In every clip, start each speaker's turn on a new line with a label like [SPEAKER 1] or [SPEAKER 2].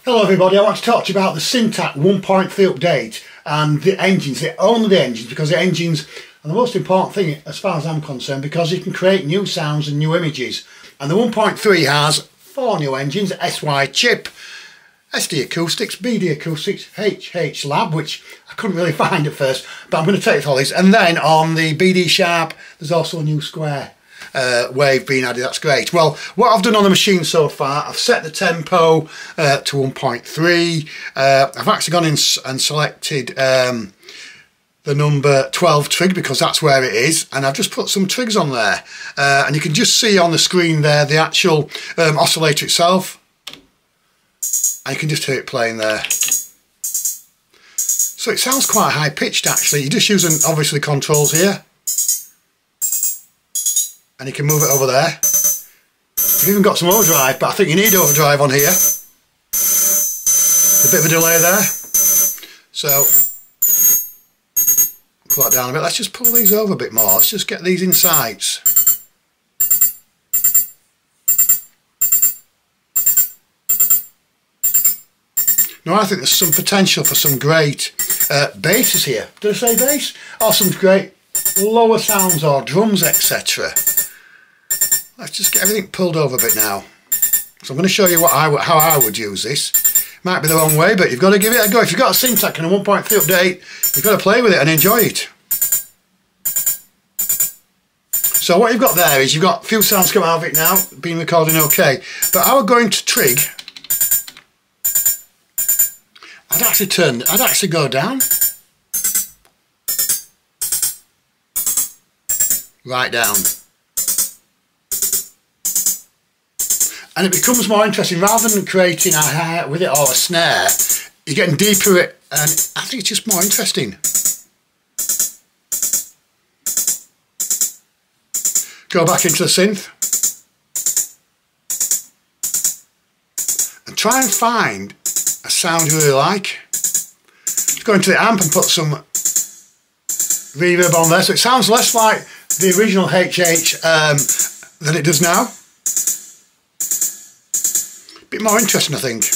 [SPEAKER 1] Hello everybody, I want to talk to you about the Syntakt 1.30 update and the engines, only the engines, because the engines are the most important thing as far as I'm concerned, because you can create new sounds and new images. And the 1.3 has 4 new engines: SY chip, SD acoustics, BD acoustics, HH lab, which I couldn't really find at first, but I'm going to take all these. And then on the BD sharp, there's also a new square wave being added. That's great. Well, what I've done on the machine so far, I've set the tempo to 1.3. I've actually gone in and selected the number 12 trig, because that's where it is, and I've just put some trigs on there, and you can just see on the screen there the actual oscillator itself, and you can just hear it playing there. So it sounds quite high pitched actually. You're just using obviously controls here, and you can move it over there. You've even got some overdrive, but I think you need overdrive on here. A bit of a delay there. So pull that down a bit. Let's just pull these over a bit more. Let's just get these insides. Now I think there's some potential for some great basses here. Did I say bass? Or some great lower sounds or drums, etc. Let's just get everything pulled over a bit now. So I'm going to show you how I would use this. Might be the wrong way, but you've got to give it a go. If you've got a Syntakt and a 1.3 update, you've got to play with it and enjoy it. So what you've got there is you've got a few sounds come out of it now, been recording okay. But I would go into trig. I'd actually go down. Right down. And it becomes more interesting. Rather than creating a hi-hat with it or a snare, you're getting deeper it, and I think it's just more interesting. Go back into the synth and try and find a sound you really like. Just go into the amp and put some reverb on there, so it sounds less like the original HH than it does now. Bit more interesting, I think.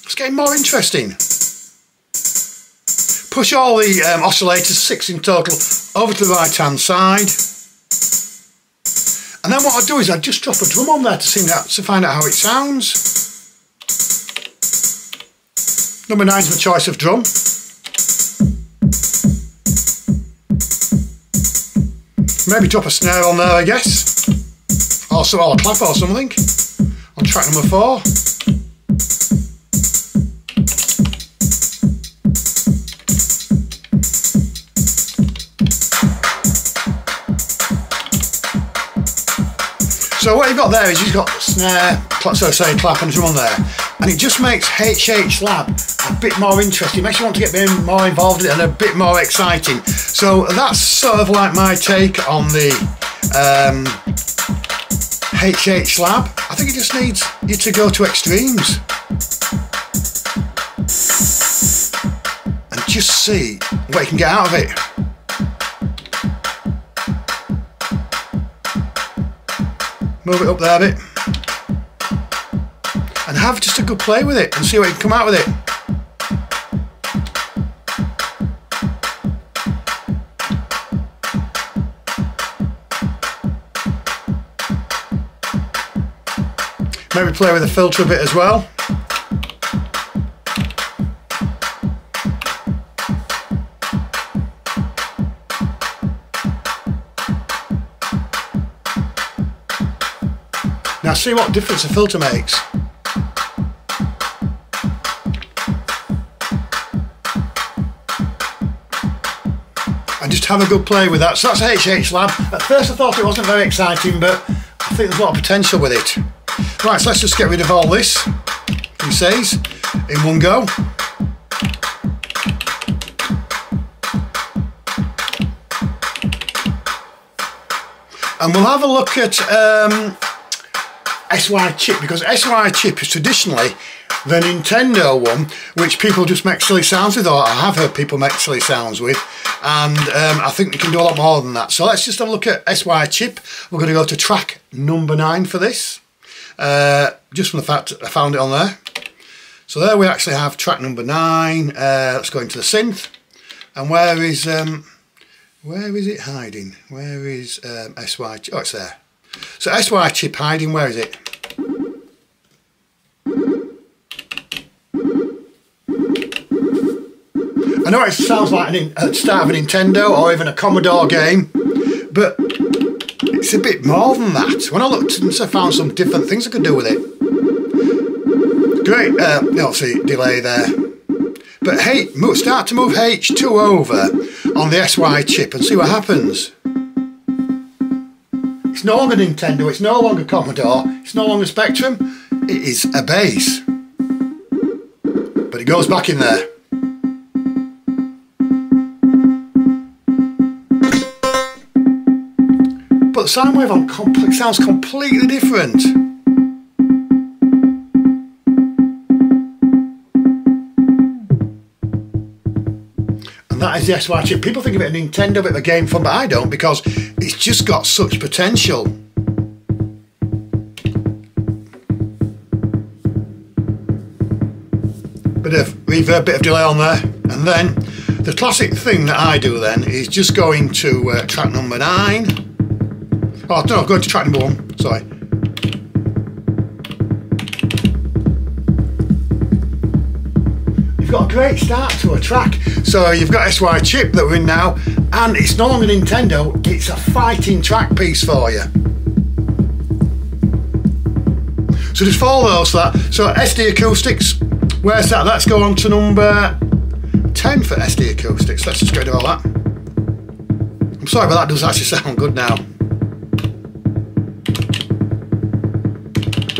[SPEAKER 1] It's getting more interesting. Push all the oscillators, 6 in total, over to the right hand side. And then what I do is I just drop a drum on there to find out how it sounds. Number 9 is my choice of drum. Maybe drop a snare on there, I guess. Also, or a clap or something. On track number 4. So what you've got there is you've got snare, clap and drum on there. And it just makes HH Lab a bit more interesting. It makes you want to get more involved in it and a bit more exciting. So that's sort of like my take on the HH Lab. I think it just needs you to go to extremes and just see what you can get out of it. Move it up there a bit and have just a good play with it and see what you can come out with it. Maybe play with the filter a bit as well. Now see what difference a filter makes. And just have a good play with that. So that's HH Lab. At first I thought it wasn't very exciting, but I think there's a lot of potential with it. Right, so let's just get rid of all this, he says, in one go. And we'll have a look at SY chip, because SY chip is traditionally the Nintendo one, which people just make silly sounds with, or I have heard people make silly sounds with, and I think we can do a lot more than that. So let's just have a look at SY chip. We're going to go to track number 9 for this, just from the fact that I found it on there. So there we actually have track number 9. Let's go into the synth, and where is it hiding? Where is SY chip? Oh, it's there. So SY chip hiding, where is it? I know it sounds like the start of a Nintendo or even a Commodore game, but it's a bit more than that. When I looked and I found some different things I could do with it. Great, obviously delay there. But hey, start to move H2 over on the SY chip and see what happens. It's no longer Nintendo, it's no longer Commodore, it's no longer Spectrum, it is a bass. But it goes back in there. But the sine wave on sounds completely different. That is the SY chip. People think of it as a Nintendo, bit of a game fun, but I don't, because it's just got such potential. Bit of reverb, bit of delay on there, and then the classic thing that I do then is just go into track number 9. Oh no, go into track number 1. Sorry. Got a great start to a track. So you've got SY chip that we're in now, and it's no longer Nintendo, it's a fighting track piece for you. So just follow those for that. So SD acoustics, where's that? Let's go on to number 10 for SD acoustics. Let's just go do all that. I'm sorry, but that does actually sound good now.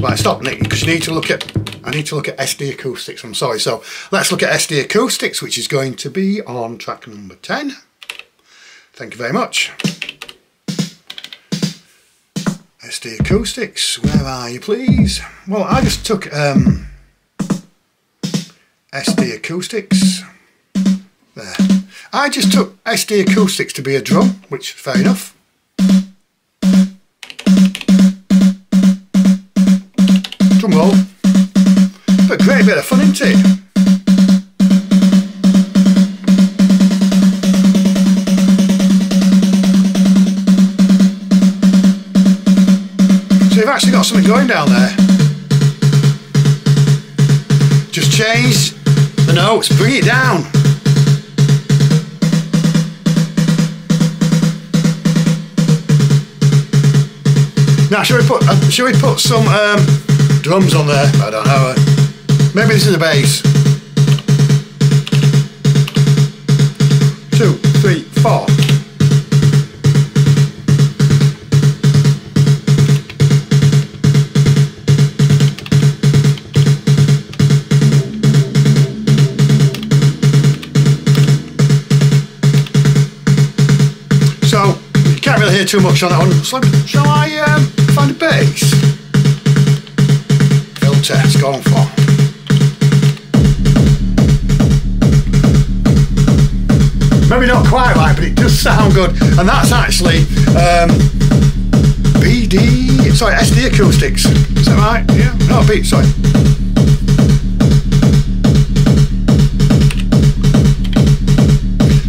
[SPEAKER 1] Right, stop, Nick, because you need to look at I need to look at SD acoustics, I'm sorry. So let's look at SD acoustics, which is going to be on track number 10. Thank you very much. SD acoustics, where are you please? Well, I just took SD acoustics. There. I just took SD acoustics to be a drum, which is fair enough. Drum roll. But great bit of fun, isn't it? So you've actually got something going down there. Just change the notes, bring it down. Now should we put some drums on there? I don't know. Maybe this is a bass. 2, 3, 4. So you can't really hear too much on that one. So shall I find a bass? Filter, it's going for. Maybe not quite right, but it does sound good. And that's actually SD acoustics. Is that right? Yeah. No, sorry.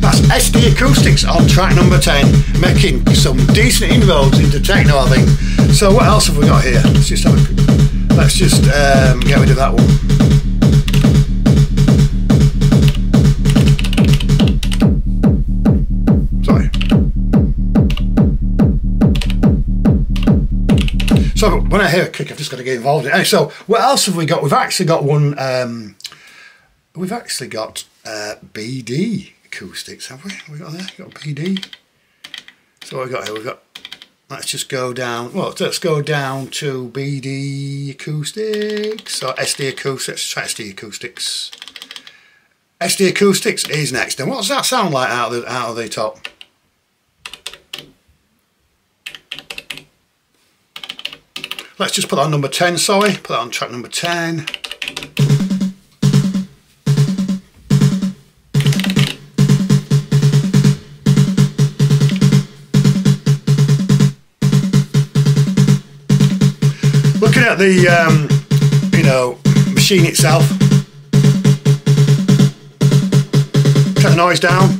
[SPEAKER 1] That's SD acoustics on track number 10, making some decent inroads into techno, I think. So what else have we got here? Let's just get rid of that one. So when I hear a kick, I've just got to get involved in it. Anyway, so what else have we got? We've actually got one. We've actually got BD acoustics, have we? Have we got there? We've got BD. So what have we got here? We've got. Let's just go down. Well, let's go down to BD acoustics. So SD acoustics. Let's try SD acoustics. SD acoustics is next. And what does that sound like out of the top? Let's just put that on number 10, sorry. Put that on track number 10. Looking at the, you know, machine itself. Turn the noise down.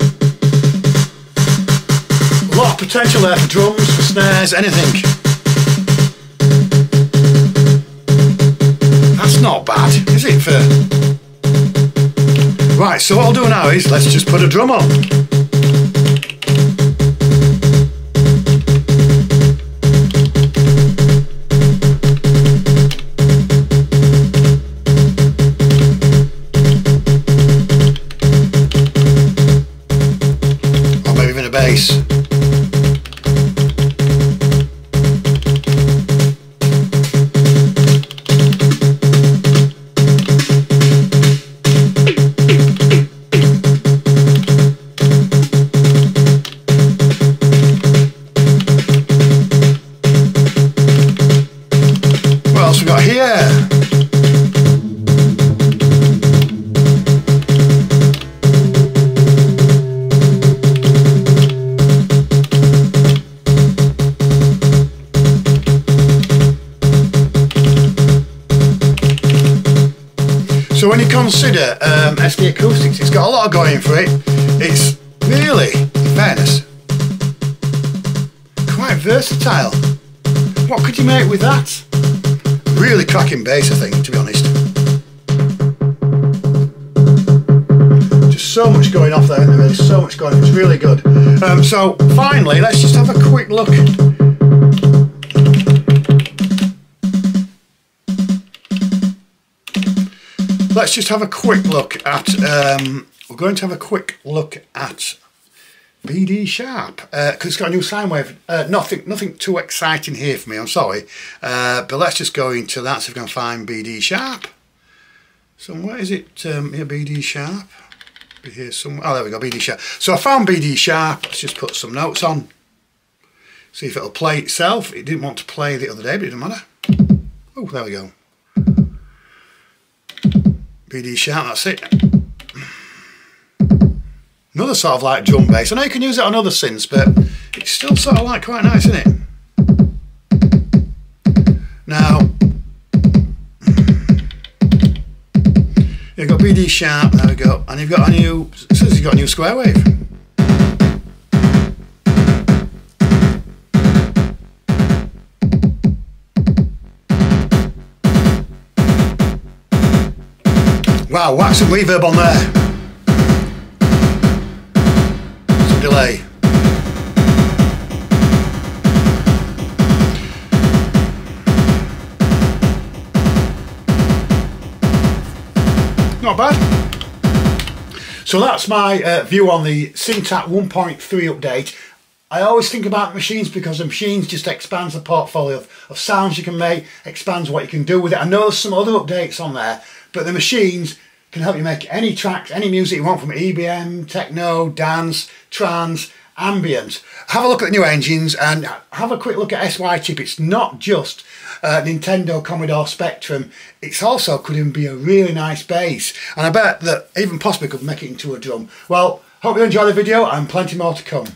[SPEAKER 1] A lot of potential there for drums, for snares, anything. That's not bad, is it? Right, so what I'll do now is, let's just put a drum on. Or maybe even a bass. We got here. So when you consider SD Acoustics, it's got a lot going for it. It's really, in fairness, quite versatile. What could you make with that? Really cracking bass, I think, to be honest. Just so much going off there, there's so much going on, it's really good. So finally, let's just have a quick look. Let's just have a quick look at, we're going to have a quick look at BD Sharp, because it's got a new sine wave. Nothing too exciting here for me, I'm sorry. But let's just go into that, so we can find BD Sharp. So where is it? Here, BD Sharp. Be here somewhere. Oh, there we go, BD Sharp. So I found BD Sharp. Let's just put some notes on. See if it'll play itself. It didn't want to play the other day, but it doesn't matter. Oh, there we go. BD Sharp, that's it. Another sort of like drum bass. I know you can use it on other synths, but it's still sort of like quite nice, isn't it? Now, you've got BD Sharp, there we go, and you've got a new, it says you've got a new square wave. Wow, whack some reverb on there. Delay. Not bad. So that's my view on the Syntakt 1.3 update. I always think about machines because the machines just expands the portfolio of sounds you can make, expands what you can do with it. I know there's some other updates on there, but the machines can help you make any tracks, any music you want, from EBM, techno, dance, trance, ambient. Have a look at the new engines and have a quick look at SY chip. It's not just Nintendo Commodore Spectrum. It's also could even be a really nice bass. And I bet that even possibly could make it into a drum. Well, hope you enjoy the video and plenty more to come.